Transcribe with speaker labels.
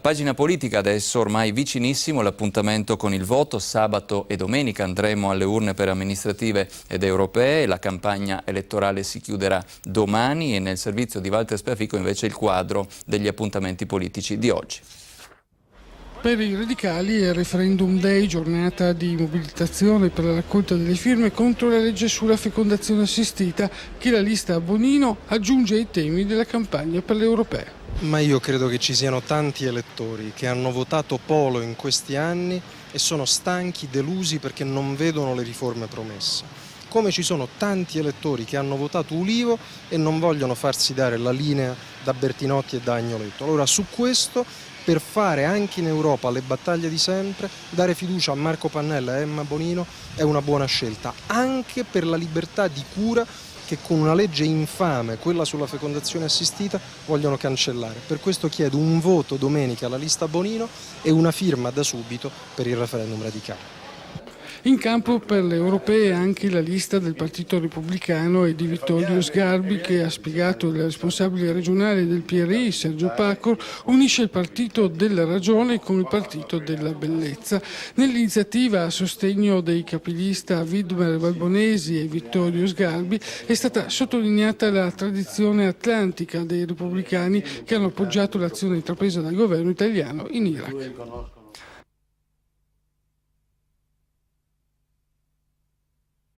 Speaker 1: Pagina politica adesso, ormai vicinissimo l'appuntamento con il voto. Sabato e domenica andremo alle urne per amministrative ed europee. La campagna elettorale si chiuderà domani e nel servizio di Walter Sperfico invece il quadro degli appuntamenti politici di oggi.
Speaker 2: Per i radicali è il Referendum Day, giornata di mobilitazione per la raccolta delle firme contro la legge sulla fecondazione assistita, che la lista Bonino aggiunge ai temi della campagna per le europee.
Speaker 3: Ma io credo che ci siano tanti elettori che hanno votato Polo in questi anni e sono stanchi, delusi perché non vedono le riforme promesse. Come ci sono tanti elettori che hanno votato Ulivo e non vogliono farsi dare la linea da Bertinotti e da Agnoletto. Allora su questo, per fare anche in Europa le battaglie di sempre, dare fiducia a Marco Pannella e Emma Bonino è una buona scelta, anche per la libertà di cura che con una legge infame, quella sulla fecondazione assistita, vogliono cancellare. Per questo chiedo un voto domenica alla lista Bonino e una firma da subito per il referendum radicale.
Speaker 2: In campo per le europee anche la lista del Partito Repubblicano e di Vittorio Sgarbi, che ha spiegato il responsabile regionale del PRI, Sergio Pacor, unisce il partito della ragione con il partito della bellezza. Nell'iniziativa a sostegno dei capilista Widmer Balbonesi e Vittorio Sgarbi è stata sottolineata la tradizione atlantica dei repubblicani che hanno appoggiato l'azione intrapresa dal governo italiano in Iraq.